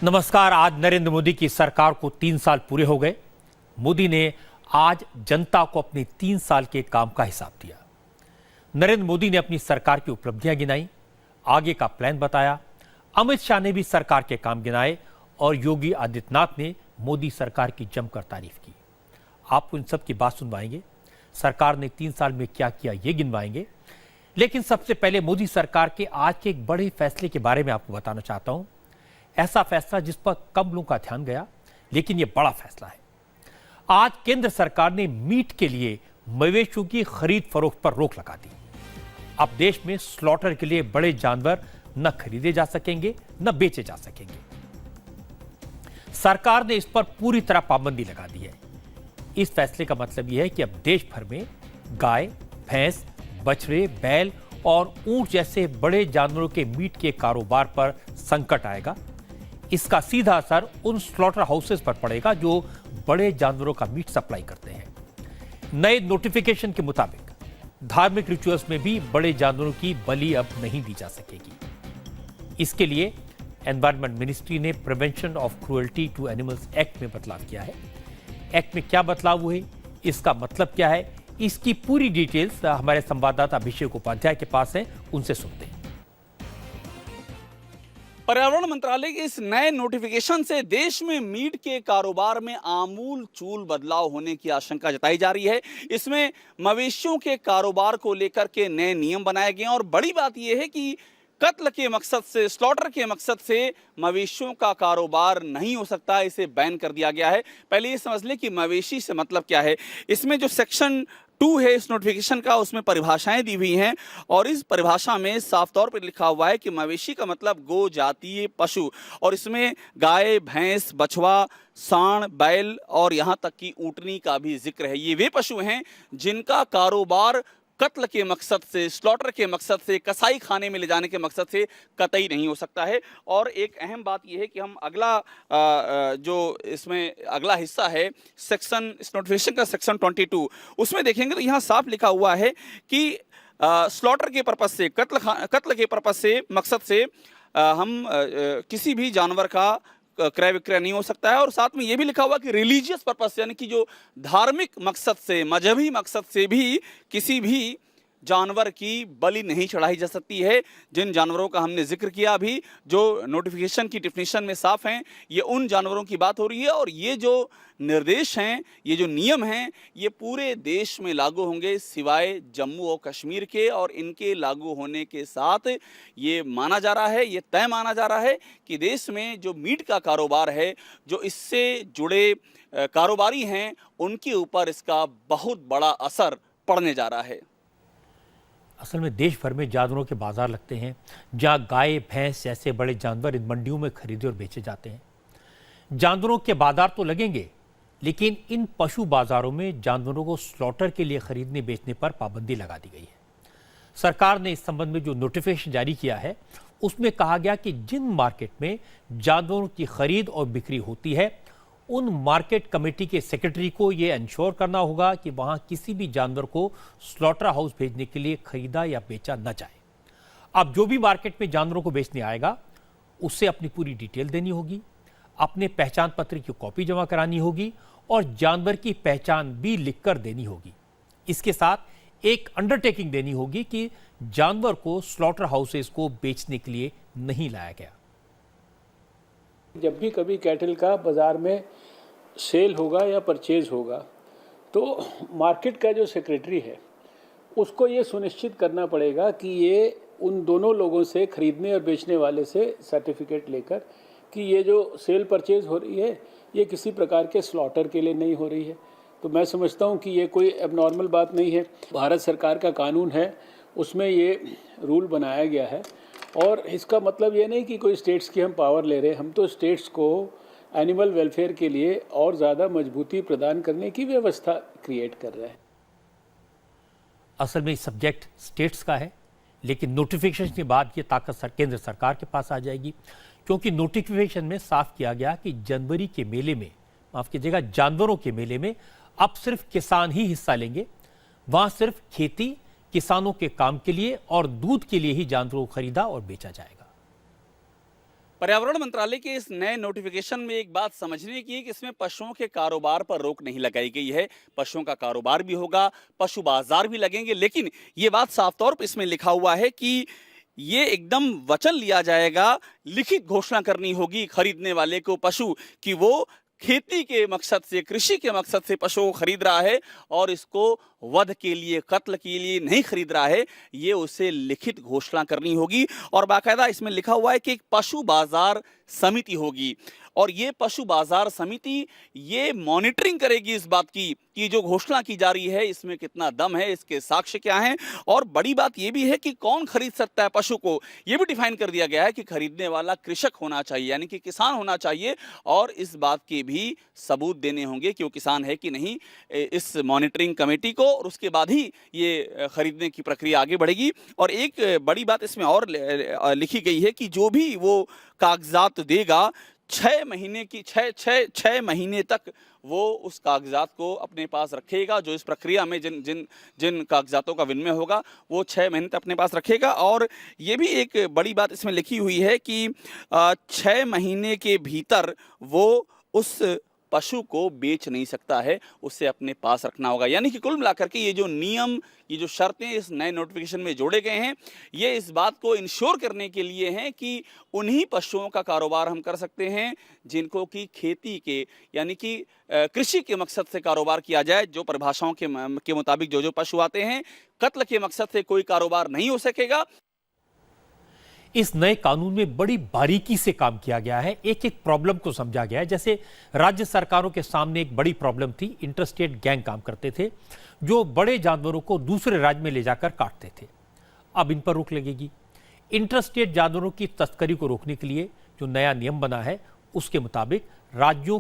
नमस्कार। आज नरेंद्र मोदी की सरकार को 3 साल पूरे हो गए। मोदी ने आज जनता को अपने 3 साल के काम का हिसाब दिया। नरेंद्र मोदी ने अपनी सरकार की उपलब्धियां गिनाई, आगे का प्लान बताया। अमित शाह ने भी सरकार के काम गिनाए और योगी आदित्यनाथ ने मोदी सरकार की जमकर तारीफ की। आपको इन सब की बात सुनवाएंगे। सरकार ने 3 साल में क्या किया ये गिनवाएंगे। लेकिन सबसे पहले मोदी सरकार के आज के एक बड़े फैसले के बारे में आपको बताना चाहता हूं। ऐसा फैसला जिस पर कम लोगों का ध्यान गया, लेकिन यह बड़ा फैसला है। आज केंद्र सरकार ने मीट के लिए मवेशियों की खरीद फरोख्त पर रोक लगा दी। अब देश में स्लॉटर के लिए बड़े जानवर न खरीदे जा सकेंगे न बेचे जा सकेंगे। सरकार ने इस पर पूरी तरह पाबंदी लगा दी है। इस फैसले का मतलब यह है कि अब देश भर में गाय, भैंस, बछड़े, बैल और ऊंट जैसे बड़े जानवरों के मीट के कारोबार पर संकट आएगा। इसका सीधा असर उन स्लॉटर हाउसेस पर पड़ेगा जो बड़े जानवरों का मीट सप्लाई करते हैं। नए नोटिफिकेशन के मुताबिक धार्मिक रिचुअल्स में भी बड़े जानवरों की बलि अब नहीं दी जा सकेगी। इसके लिए एनवायरमेंट मिनिस्ट्री ने prevention of cruelty to animals act में बदलाव किया है। एक्ट में क्या बदलाव हुए, इसका मतलब क्या है, इसकी पूरी डिटेल्स हमारे संवाददाता अभिषेक उपाध्याय के पास है, उनसे सुनते हैं। पर्यावरण मंत्रालय के इस नए नोटिफिकेशन से देश में मीट के कारोबार में आमूल चूल बदलाव होने की आशंका जताई जा रही है। इसमें मवेशियों के कारोबार को लेकर के नए नियम बनाए गए हैं और बड़ी बात यह है कि कत्ल के मकसद से, स्लॉटर के मकसद से मवेशियों का कारोबार नहीं हो सकता, इसे बैन कर दिया गया है। पहले ये समझ लें कि मवेशी से मतलब क्या है। इसमें जो सेक्शन 2 है इस नोटिफिकेशन का, उसमें परिभाषाएं दी हुई हैं और इस परिभाषा में साफ तौर पर लिखा हुआ है कि मवेशी का मतलब गो जातीय पशु, और इसमें गाय, भैंस, बछवा, सांड, बैल और यहाँ तक कि ऊँटनी का भी जिक्र है। ये वे पशु हैं जिनका कारोबार कत्ल के मकसद से, स्लॉटर के मकसद से, कसाई खाने में ले जाने के मकसद से कतई नहीं हो सकता है। और एक अहम बात यह है कि हम अगला जो इसमें अगला हिस्सा है सेक्शन, इस नोटिफिकेशन का सेक्शन 22, उसमें देखेंगे तो यहाँ साफ लिखा हुआ है कि स्लॉटर के पर्पज से, कत्ल के पर्पज से, मकसद से हम किसी भी जानवर का क्रय विक्रय नहीं हो सकता है। और साथ में यह भी लिखा हुआ कि रिलीजियस पर्पस, यानी कि जो धार्मिक मकसद से, मजहबी मकसद से भी किसी भी जानवर की बलि नहीं चढ़ाई जा सकती है। जिन जानवरों का हमने जिक्र किया अभी, जो नोटिफिकेशन की डेफिनेशन में साफ हैं, ये उन जानवरों की बात हो रही है। और ये जो निर्देश हैं, ये जो नियम हैं, ये पूरे देश में लागू होंगे सिवाय जम्मू और कश्मीर के। और इनके लागू होने के साथ ये माना जा रहा है, ये तय माना जा रहा है कि देश में जो मीट का कारोबार है, जो इससे जुड़े कारोबारी हैं, उनके ऊपर इसका बहुत बड़ा असर पड़ने जा रहा है। असल में देश भर में जानवरों के बाजार लगते हैं, जहां गाय, भैंस जैसे बड़े जानवर इन मंडियों में खरीदे और बेचे जाते हैं। जानवरों के बाजार तो लगेंगे, लेकिन इन पशु बाजारों में जानवरों को स्लॉटर के लिए खरीदने बेचने पर पाबंदी लगा दी गई है। सरकार ने इस संबंध में जो नोटिफिकेशन जारी किया है, उसमें कहा गया कि जिन मार्केट में जानवरों की खरीद और बिक्री होती है, उन मार्केट कमेटी के सेक्रेटरी को यह इंश्योर करना होगा कि वहां किसी भी जानवर को स्लॉटर हाउस भेजने के लिए खरीदा या बेचा न जाए। अब जो भी मार्केट में जानवरों को बेचने आएगा, उससे अपनी पूरी डिटेल देनी होगी, अपने पहचान पत्र की कॉपी जमा करानी होगी और जानवर की पहचान भी लिखकर देनी होगी। इसके साथ एक अंडरटेकिंग देनी होगी कि जानवर को स्लॉटर हाउसेस को बेचने के लिए नहीं लाया गया। जब भी कभी कैटल का बाज़ार में सेल होगा या परचेज होगा, तो मार्केट का जो सेक्रेटरी है उसको ये सुनिश्चित करना पड़ेगा कि ये उन दोनों लोगों से, खरीदने और बेचने वाले से सर्टिफिकेट लेकर कि ये जो सेल परचेज हो रही है ये किसी प्रकार के स्लॉटर के लिए नहीं हो रही है। तो मैं समझता हूँ कि ये कोई एबनॉर्मल बात नहीं है। भारत सरकार का कानून है, उसमें ये रूल बनाया गया है। और इसका मतलब ये नहीं कि कोई स्टेट्स की हम पावर ले रहे हैं, हम तो स्टेट्स को एनिमल वेलफेयर के लिए और ज़्यादा मजबूती प्रदान करने की व्यवस्था क्रिएट कर रहे हैं। असल में सब्जेक्ट स्टेट्स का है, लेकिन नोटिफिकेशन के बाद ये ताकत केंद्र सरकार के पास आ जाएगी, क्योंकि नोटिफिकेशन में साफ किया गया कि जनवरी के मेले में, माफ कीजिएगा, जानवरों के मेले में अब सिर्फ किसान ही हिस्सा लेंगे। वहां सिर्फ खेती, किसानों के काम के लिए और दूध के लिए ही जानवरों को खरीदा और बेचा जाएगा। पर्यावरण मंत्रालय के इस नए नोटिफिकेशन में एक बात समझने की है कि इसमें पशुओं के कारोबार पर रोक नहीं लगाई गई है। पशुओं का कारोबार भी होगा, पशु बाजार भी लगेंगे, लेकिन ये बात साफ तौर पर इसमें लिखा हुआ है कि ये एकदम वचन लिया जाएगा, लिखित घोषणा करनी होगी खरीदने वाले को पशु कि वो खेती के मकसद से, कृषि के मकसद से पशु को खरीद रहा है और इसको वध के लिए, कत्ल के लिए नहीं खरीद रहा है। ये उसे लिखित घोषणा करनी होगी और बाकायदा इसमें लिखा हुआ है कि एक पशु बाजार समिति होगी और ये पशु बाजार समिति ये मॉनिटरिंग करेगी इस बात की कि जो घोषणा की जा रही है इसमें कितना दम है, इसके साक्ष्य क्या हैं। और बड़ी बात ये भी है कि कौन खरीद सकता है पशु को, ये भी डिफाइन कर दिया गया है कि खरीदने वाला कृषक होना चाहिए, यानी कि किसान होना चाहिए और इस बात के भी सबूत देने होंगे कि वो किसान है कि नहीं इस मॉनिटरिंग कमेटी को, और उसके बाद ही ये खरीदने की प्रक्रिया आगे बढ़ेगी। और एक बड़ी बात इसमें और लिखी गई है कि जो भी वो कागजात देगा 6 महीने तक वो उस कागजात को अपने पास रखेगा। जो इस प्रक्रिया में जिन कागजातों का विनिमय होगा वो 6 महीने तक अपने पास रखेगा। और ये भी एक बड़ी बात इसमें लिखी हुई है कि 6 महीने के भीतर वो उस पशु को बेच नहीं सकता है, उसे अपने पास रखना होगा। यानी कि कुल मिलाकर के ये जो नियम, ये जो शर्तें इस नए नोटिफिकेशन में जोड़े गए हैं, ये इस बात को इंश्योर करने के लिए हैं कि उन्हीं पशुओं का कारोबार हम कर सकते हैं जिनको कि खेती के यानी कि कृषि के मकसद से कारोबार किया जाए। जो परिभाषाओं के मुताबिक जो पशु आते हैं, कत्ल के मकसद से कोई कारोबार नहीं हो सकेगा। इस नए कानून में बड़ी बारीकी से काम किया गया है, एक एक प्रॉब्लम को समझा गया है। जैसे राज्य सरकारों के सामने एक बड़ी प्रॉब्लम थी, इंटरस्टेट गैंग काम करते थे जो बड़े जानवरों को दूसरे राज्य में ले जाकर काटते थे। अब इन पर रोक लगेगी। इंटरस्टेट जानवरों की तस्करी को रोकने के लिए जो नया नियम बना है उसके मुताबिक राज्यों